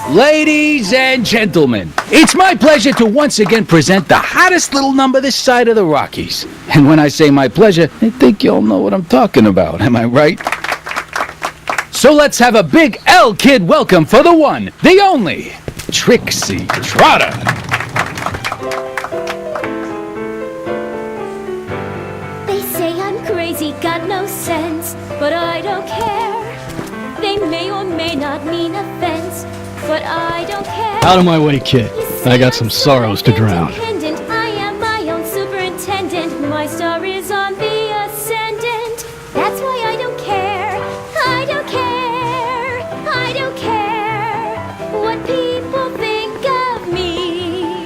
Ladies and gentlemen, it's my pleasure to once again present the hottest little number this side of the Rockies. And when I say my pleasure, I think you all know what I'm talking about, am I right? So let's have a big L-Kid welcome for the one, the only, Trixie Trotter. They say I'm crazy, got no sense, but I don't care. They may or may not mean offense, but I don't care. Out of my way, kid. I got some sorrows to drown. I am my own superintendent. My star is on the ascendant. That's why I don't care. I don't care. I don't care what people think of me.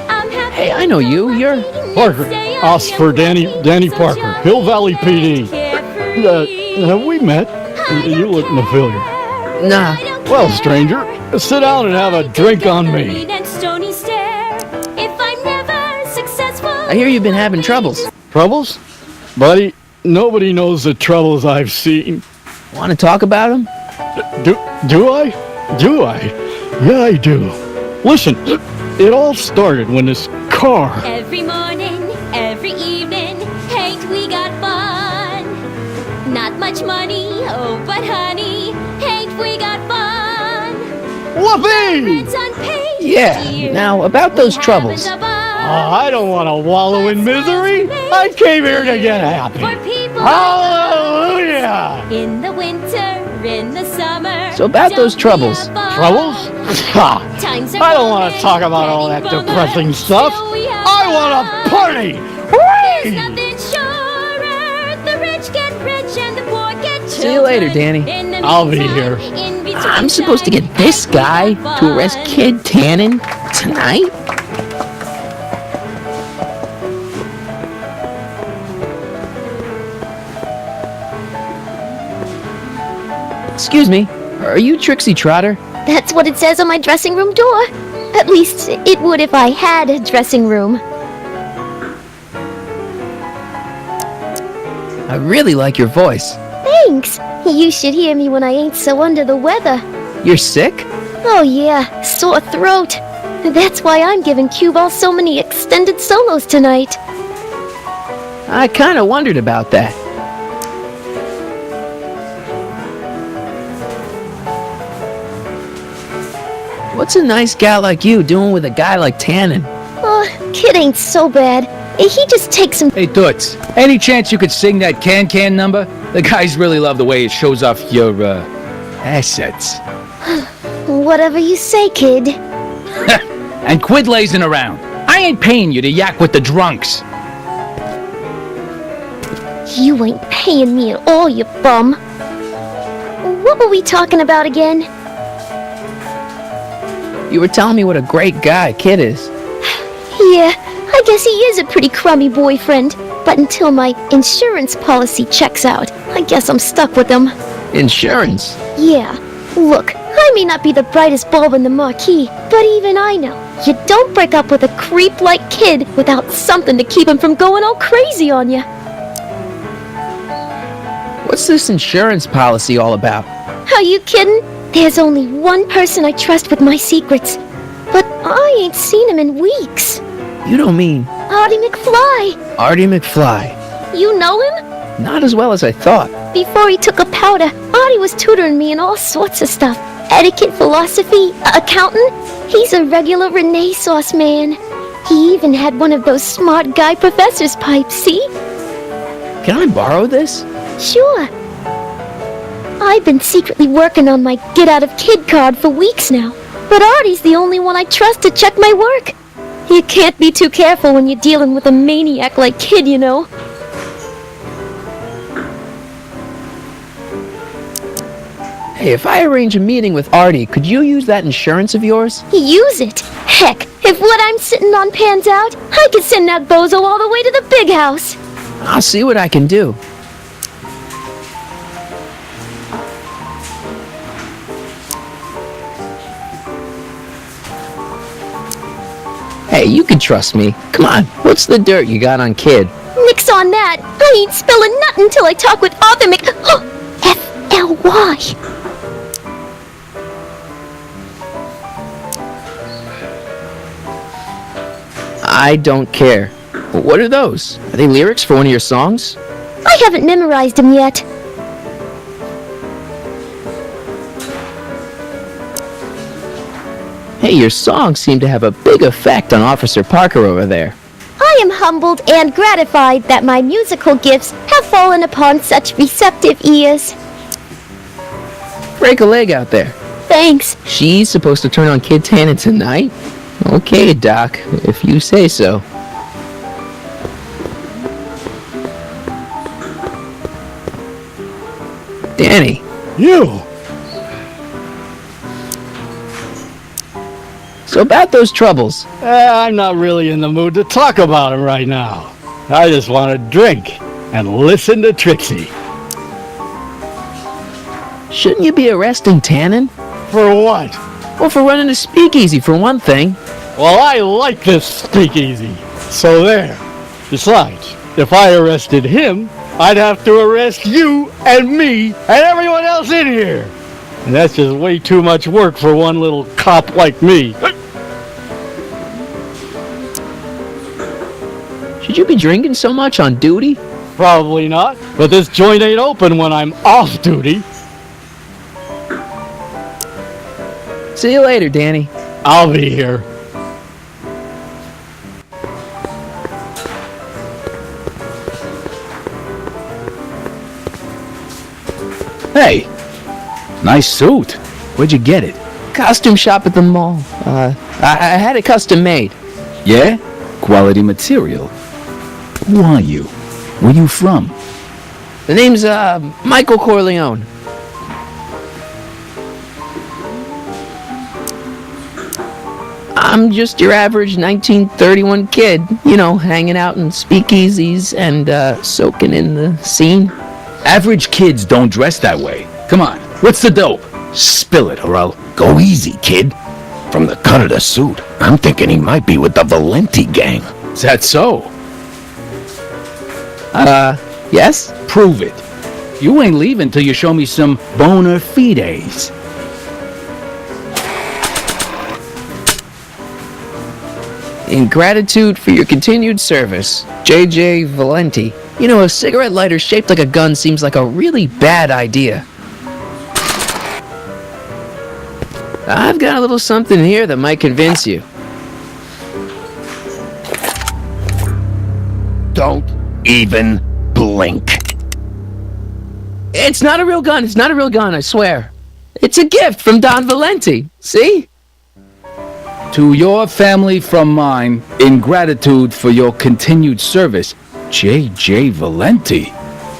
I'm happy. Hey, I know you. You're Parker. Oscar Danny Parker. Hill Valley PD. Have we met? You look familiar. Nah. Well, stranger, sit down and have a drink on me. I hear you've been having troubles. Troubles? Buddy, nobody knows the troubles I've seen. Want to talk about them? Do I? Do I? Yeah, I do. Listen, it all started when this car... Every morning, every evening, ain't we got fun? Not much money, oh, but honey, ain't we got fun? Whoopee! Yeah, now about those troubles. I don't want to wallow in misery. I came here to get happy. Hallelujah! In the winter, in the summer. So about those troubles. Troubles? Ha! I don't want to talk about all that depressing stuff. I want to party! Whee! See you later, Danny. I'll be here. I'm supposed to get this guy to arrest Kid Tannen tonight? Excuse me, are you Trixie Trotter? That's what it says on my dressing room door. At least it would if I had a dressing room. I really like your voice. Thanks. You should hear me when I ain't so under the weather. You're sick? Oh yeah, sore throat. That's why I'm giving cue ball so many extended solos tonight. I kinda wondered about that. What's a nice gal like you doing with a guy like Tannen? Oh, Kid ain't so bad. He just takes some... Hey, Toots, any chance you could sing that can number? The guys really love the way it shows off your, assets. Whatever you say, kid. And quit lazing around. I ain't paying you to yak with the drunks. You ain't paying me at all, you bum. What were we talking about again? You were telling me what a great guy Kid is. Yeah, I guess he is a pretty crummy boyfriend. But until my insurance policy checks out, I guess I'm stuck with him. Insurance? Yeah. Look, I may not be the brightest bulb in the marquee, but even I know you don't break up with a creep like Kid without something to keep him from going all crazy on you. What's this insurance policy all about? Are you kidding? There's only one person I trust with my secrets. But I ain't seen him in weeks. You don't mean... Artie McFly. Artie McFly. You know him? Not as well as I thought. Before he took a powder, Artie was tutoring me in all sorts of stuff. Etiquette, philosophy, accounting. He's a regular Renaissance man. He even had one of those smart guy professor's pipes, see? Can I borrow this? Sure. I've been secretly working on my get-out-of-kid card for weeks now. But Artie's the only one I trust to check my work. You can't be too careful when you're dealing with a maniac like Kid, you know. Hey, if I arrange a meeting with Artie, could you use that insurance of yours? Use it? Heck, if what I'm sitting on pans out, I could send that bozo all the way to the big house. I'll see what I can do. Hey, you can trust me. Come on, what's the dirt you got on Kid? Nix on that. I ain't spilling nothing till I talk with Arthur F-L-Y. I don't care. What are those? Are they lyrics for one of your songs? I haven't memorized them yet. Hey, your songs seem to have a big effect on Officer Parker over there. I am humbled and gratified that my musical gifts have fallen upon such receptive ears. Break a leg out there. Thanks. She's supposed to turn on Kid Tannen tonight? Okay, Doc, if you say so. Danny. You! So about those troubles. I'm not really in the mood to talk about them right now. I just want to drink and listen to Trixie. Shouldn't you be arresting Tannen? For what? Well, for running a speakeasy, for one thing. Well, I like this speakeasy. So there. Besides, if I arrested him, I'd have to arrest you and me and everyone else in here. And that's just way too much work for one little cop like me. Should you be drinking so much on duty? Probably not, but this joint ain't open when I'm off duty. See you later, Danny. I'll be here. Hey, nice suit. Where'd you get it? Costume shop at the mall. I had it custom made. Yeah? Quality material. Who are you? Where you from? The name's, Michael Corleone. I'm just your average 1931 kid, you know, hanging out in speakeasies and, soaking in the scene. Average kids don't dress that way. Come on, what's the dope? Spill it, or I'll... Go easy, kid. From the cut of the suit, I'm thinking he might be with the Valenti gang. Is that so? Yes? Prove it. You ain't leaving till you show me some bona fides. In gratitude for your continued service, J.J. Valenti. You know, a cigarette lighter shaped like a gun seems like a really bad idea. I've got a little something here that might convince you. Don't even blink. It's not a real gun, I swear. It's a gift from Don Valenti, see? To your family from mine, in gratitude for your continued service, J.J. Valenti.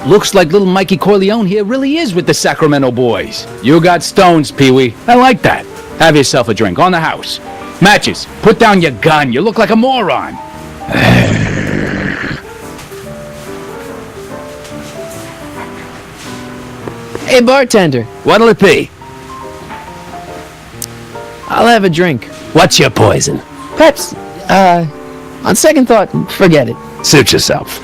Looks like little Mikey Corleone here really is with the Sacramento boys. You got stones, Pee-wee. I like that. Have yourself a drink on the house. Matches, put down your gun. You look like a moron. Hey, bartender, What'll it be? I'll have a drink. What's your poison? Perhaps, on second thought, forget it. Suit yourself.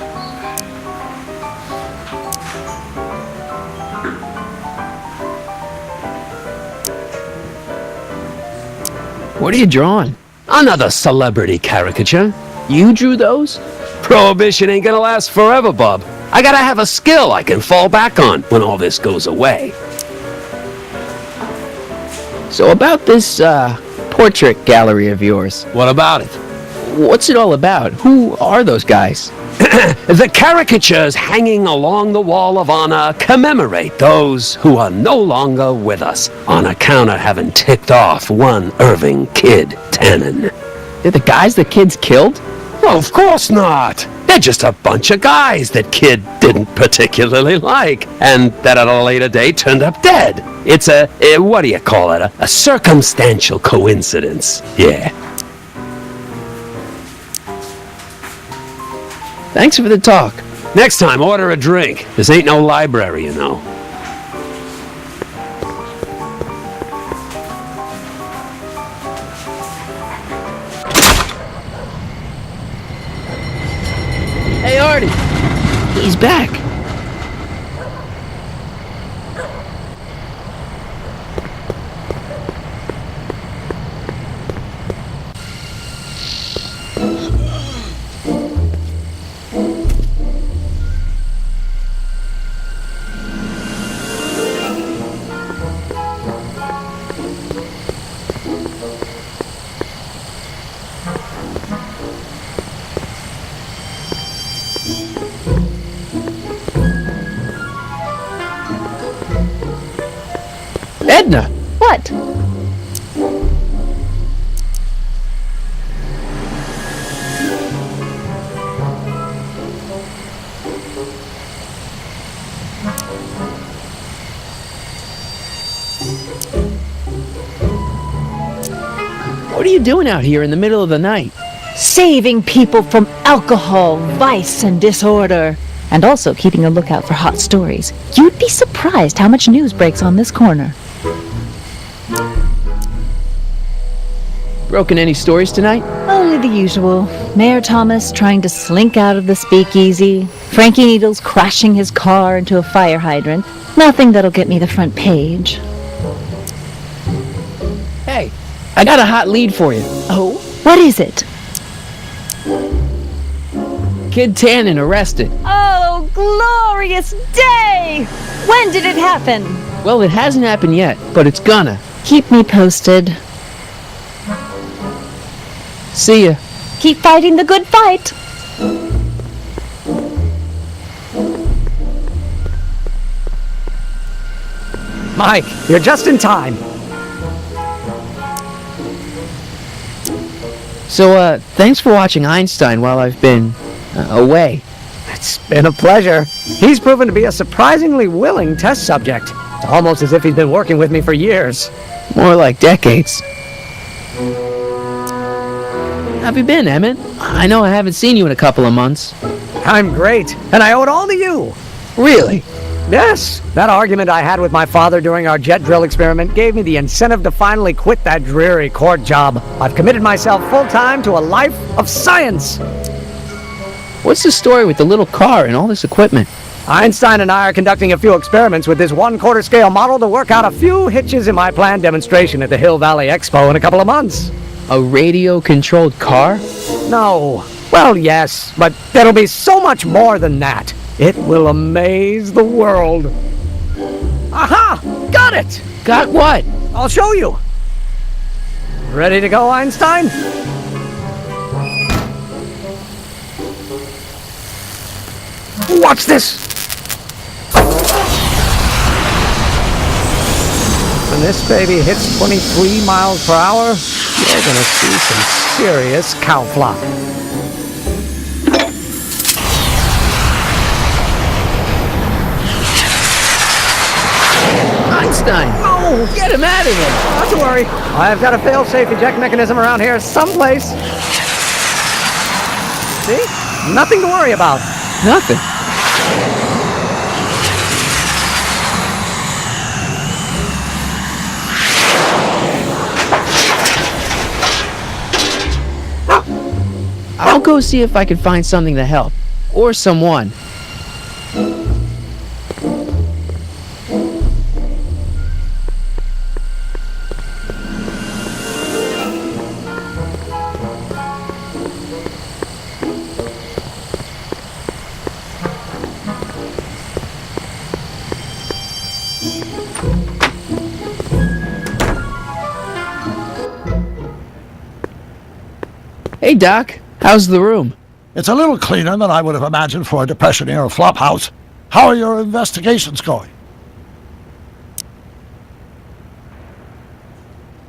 What are you drawing? Another celebrity caricature. You drew those? Prohibition ain't gonna last forever, bub. I gotta have a skill I can fall back on when all this goes away. So about this, portrait gallery of yours, What about it? what's it all about? Who are those guys? The caricatures hanging along the wall of honor commemorate those who are no longer with us on account of having ticked off one Irving Kid Tannen. They're the guys the kids killed? Well, of course not. They're just a bunch of guys that Kid didn't particularly like, and that at a later date turned up dead. It's what do you call it? A circumstantial coincidence. Yeah. Thanks for the talk. Next time, order a drink. This ain't no library, you know. Hey, Artie. He's back. Edna! What? What are you doing out here in the middle of the night? Saving people from alcohol, vice, and disorder. And also keeping a lookout for hot stories. You'd be surprised how much news breaks on this corner. Broken any stories tonight? Only the usual. Mayor Thomas trying to slink out of the speakeasy. Frankie Needles crashing his car into a fire hydrant. Nothing that'll get me the front page. Hey, I got a hot lead for you. Oh? What is it? Kid Tannen arrested. Oh, glorious day! When did it happen? Well, it hasn't happened yet, but it's gonna. Keep me posted. See ya. Keep fighting the good fight. Mike, you're just in time. So, thanks for watching Einstein while I've been away. It's been a pleasure. He's proven to be a surprisingly willing test subject. It's almost as if he's been working with me for years. More like decades. How have you been, Emmett? I know I haven't seen you in a couple of months. I'm great, and I owe it all to you. Really? Yes, that argument I had with my father during our jet drill experiment gave me the incentive to finally quit that dreary court job. I've committed myself full-time to a life of science. What's the story with the little car and all this equipment? Einstein and I are conducting a few experiments with this 1/4 scale model to work out a few hitches in my planned demonstration at the Hill Valley Expo in a couple of months. A radio-controlled car? No. Well, yes, but there'll be so much more than that. It will amaze the world. Aha! Got it! Got what? I'll show you. Ready to go, Einstein? Watch this! When this baby hits 23 miles per hour, you're gonna see some serious cow flop. Einstein! No! Get him out of here! Not to worry. I've got a fail-safe eject mechanism around here someplace. See? Nothing to worry about. Nothing. I'll go see if I can find something to help. Or someone. Hey, Doc. How's the room? It's a little cleaner than I would have imagined for a Depression-era flophouse. How are your investigations going?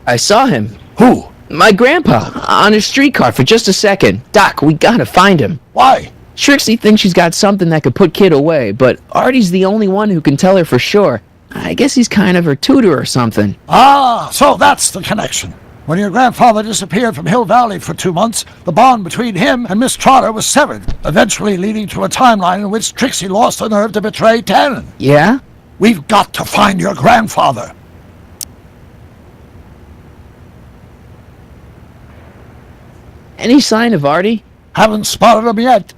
I saw him. Who? My grandpa, on a streetcar for just a second. Doc, we gotta find him. Why? Trixie thinks she's got something that could put Kid away, but Artie's the only one who can tell her for sure. I guess he's kind of her tutor or something. Ah, so that's the connection. When your grandfather disappeared from Hill Valley for 2 months, the bond between him and Miss Trotter was severed, eventually leading to a timeline in which Trixie lost the nerve to betray Tannen. Yeah? We've got to find your grandfather. Any sign of Artie? Haven't spotted him yet.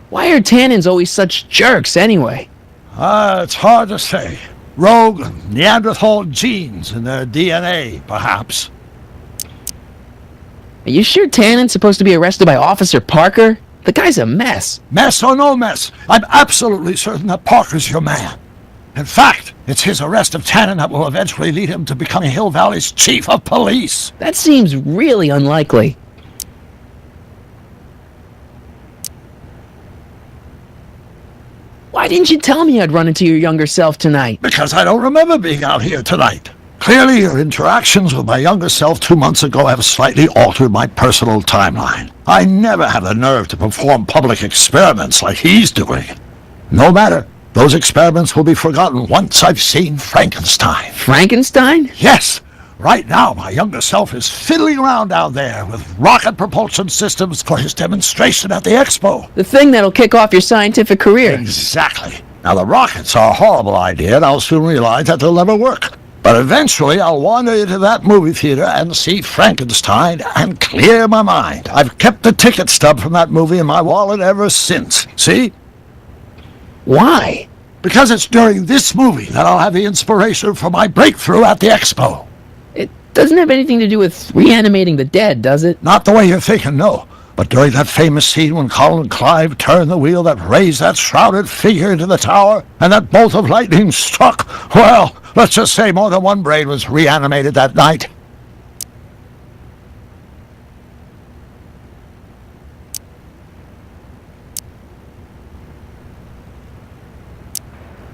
Why are Tannins always such jerks anyway? It's hard to say. Rogue Neanderthal genes in their DNA, perhaps. Are you sure Tannen's supposed to be arrested by Officer Parker? The guy's a mess. Mess or no mess, I'm absolutely certain that Parker's your man. In fact, it's his arrest of Tannen that will eventually lead him to becoming Hill Valley's chief of police. That seems really unlikely. Why didn't you tell me I'd run into your younger self tonight? Because I don't remember being out here tonight. Clearly, your interactions with my younger self 2 months ago have slightly altered my personal timeline. I never had the nerve to perform public experiments like he's doing. No matter. Those experiments will be forgotten once I've seen Frankenstein. Frankenstein? Yes. Right now, my younger self is fiddling around down there with rocket propulsion systems for his demonstration at the expo. The thing that'll kick off your scientific career. Exactly. Now, the rockets are a horrible idea, and I'll soon realize that they'll never work. But eventually, I'll wander into that movie theater and see Frankenstein and clear my mind. I've kept the ticket stub from that movie in my wallet ever since. See? Why? Because it's during this movie that I'll have the inspiration for my breakthrough at the expo. It doesn't have anything to do with reanimating the dead, does it? Not the way you're thinking, no. But during that famous scene when Colin Clive turned the wheel that raised that shrouded figure into the tower, and that bolt of lightning struck, well, let's just say more than one brain was reanimated that night.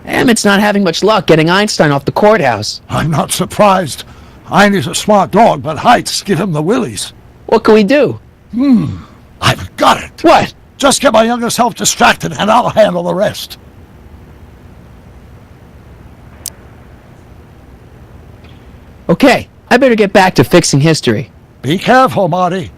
Emmett's not having much luck getting Einstein off the courthouse. I'm not surprised. Einstein's a smart dog, but heights give him the willies. What can we do? I've got it. What? Just get my younger self distracted, and I'll handle the rest. Okay, I better get back to fixing history. Be careful, Marty.